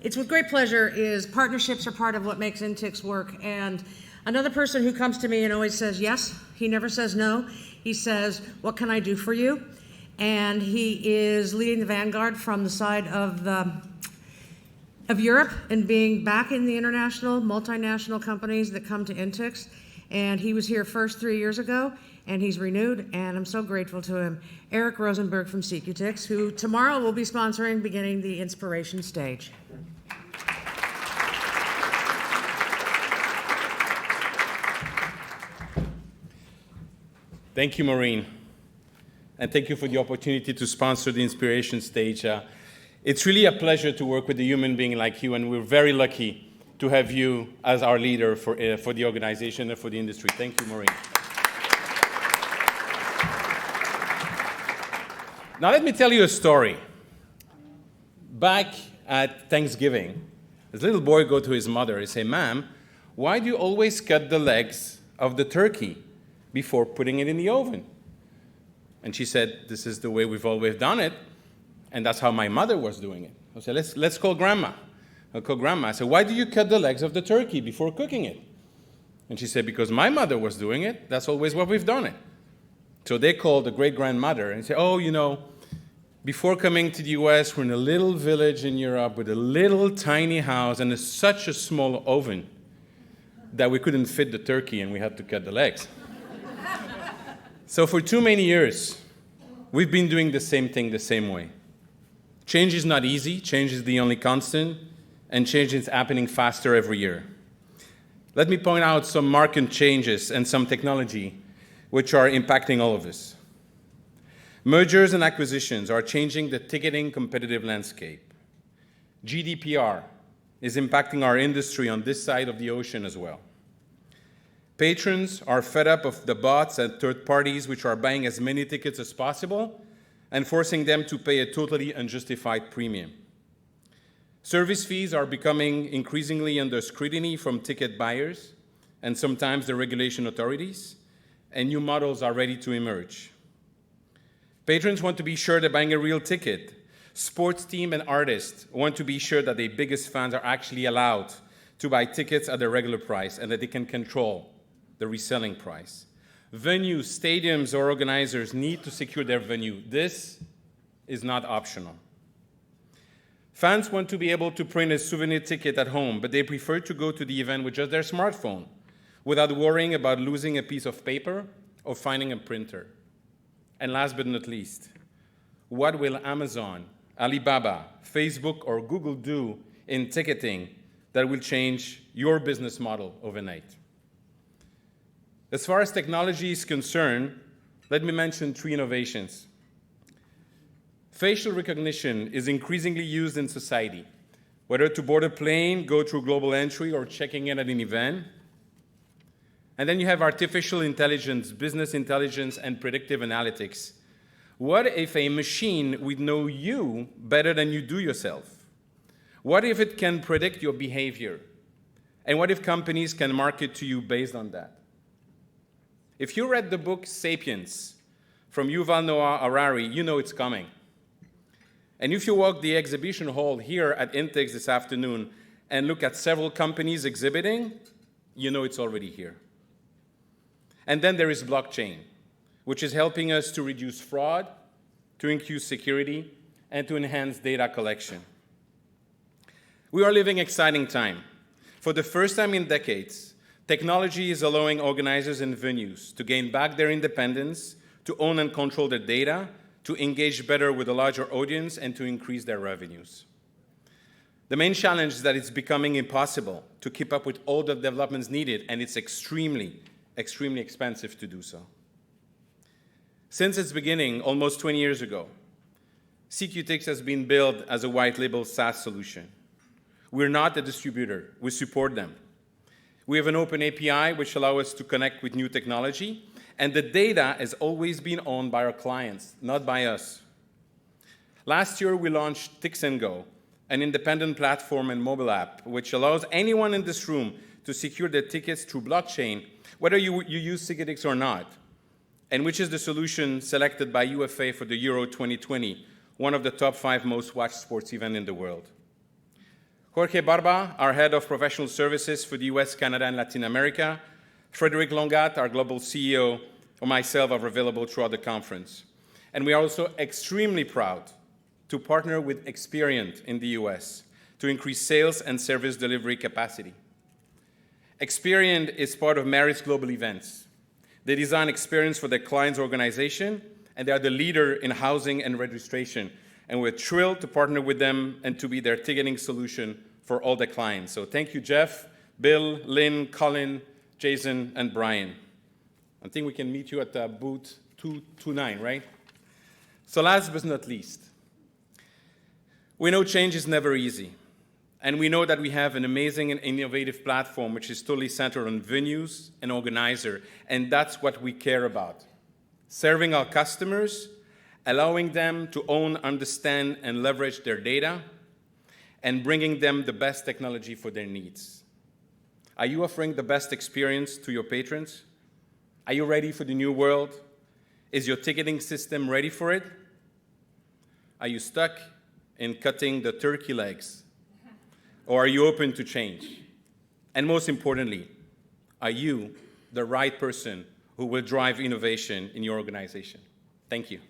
It's with great pleasure is partnerships are part of what makes INTIX work. And another person who comes to me and always says yes, he never says no. He says, what can I do for you? And he is leading the vanguard from the side of Europe and being back in the international, multinational companies that come to INTIX. And he was here first 3 years ago, and he's renewed, and I'm so grateful to him. Eric Rozenberg from INTIX, who tomorrow will be sponsoring beginning the inspiration stage. Thank you, Maureen. And thank you for the opportunity to sponsor the Inspiration Stage. It's really a pleasure to work with a human being like you, and we're very lucky to have you as our leader for the organization and for the industry. Thank you, Maureen. Now let me tell you a story. Back at Thanksgiving, this little boy goes to his mother and say, "Ma'am, why do you always cut the legs of the turkey before putting it in the oven?" And she said, "This is the way we've always done it, and that's how my mother was doing it." I said, let's call Grandma. I'll call Grandma. I said, "Why do you cut the legs of the turkey before cooking it?" And she said, "Because my mother was doing it. That's always what we've done it." So they called the great-grandmother and said, "Oh, you know, before coming to the US, we're in a little village in Europe with a little tiny house and such a small oven that we couldn't fit the turkey and we had to cut the legs." So for too many years, we've been doing the same thing the same way. Change is not easy. Change is the only constant, and change is happening faster every year. Let me point out some marked changes and some technology which are impacting all of us. Mergers and acquisitions are changing the ticketing competitive landscape. GDPR is impacting our industry on this side of the ocean as well. Patrons are fed up of the bots and third parties which are buying as many tickets as possible and forcing them to pay a totally unjustified premium. Service fees are becoming increasingly under scrutiny from ticket buyers and sometimes the regulation authorities, and new models are ready to emerge. Patrons want to be sure they're buying a real ticket. Sports teams and artists want to be sure that their biggest fans are actually allowed to buy tickets at the regular price and that they can control the reselling price. Venues, stadiums, or organizers need to secure their venue. This is not optional. Fans want to be able to print a souvenir ticket at home, but they prefer to go to the event with just their smartphone without worrying about losing a piece of paper or finding a printer. And last but not least, what will Amazon, Alibaba, Facebook, or Google do in ticketing that will change your business model overnight? As far as technology is concerned, let me mention 3 innovations. Facial recognition is increasingly used in society, whether to board a plane, go through global entry, or checking in at an event. And then you have artificial intelligence, business intelligence, and predictive analytics. What if a machine would know you better than you do yourself? What if it can predict your behavior? And what if companies can market to you based on that? If you read the book Sapiens from Yuval Noah Harari, you know it's coming. And if you walk the exhibition hall here at INTIX this afternoon and look at several companies exhibiting, you know it's already here. And then there is blockchain, which is helping us to reduce fraud, to increase security, and to enhance data collection. We are living an exciting time. For the first time in decades, technology is allowing organizers and venues to gain back their independence, to own and control their data, to engage better with a larger audience, and to increase their revenues. The main challenge is that it's becoming impossible to keep up with all the developments needed, and it's extremely expensive to do so. Since its beginning, almost 20 years ago, CQTix has been built as a white label SaaS solution. We're not a distributor. We support them. We have an open API which allows us to connect with new technology, and the data has always been owned by our clients, not by us. Last year, we launched Tix & Go, an independent platform and mobile app which allows anyone in this room to secure their tickets through blockchain, whether you use CQTix or not, and which is the solution selected by UFA for the Euro 2020, one of the top 5 most watched sports events in the world. Jorge Barba, our head of professional services for the US, Canada, and Latin America. Frederic Longat, our global CEO, or myself are available throughout the conference. And we are also extremely proud to partner with Experian in the US to increase sales and service delivery capacity. Experian is part of Marriott's global events. They design experience for their clients' organization, and they are the leader in housing and registration. And we're thrilled to partner with them and to be their ticketing solution for all their clients. So thank you, Jeff, Bill, Lynn, Colin, Jason, and Brian. I think we can meet you at booth 229, right? So last but not least, we know change is never easy. And we know that we have an amazing and innovative platform which is totally centered on venues and organizer. And that's what we care about. Serving our customers, allowing them to own, understand, and leverage their data, and bringing them the best technology for their needs. Are you offering the best experience to your patrons? Are you ready for the new world? Is your ticketing system ready for it? Are you stuck in cutting the turkey legs? Or are you open to change? And most importantly, are you the right person who will drive innovation in your organization? Thank you.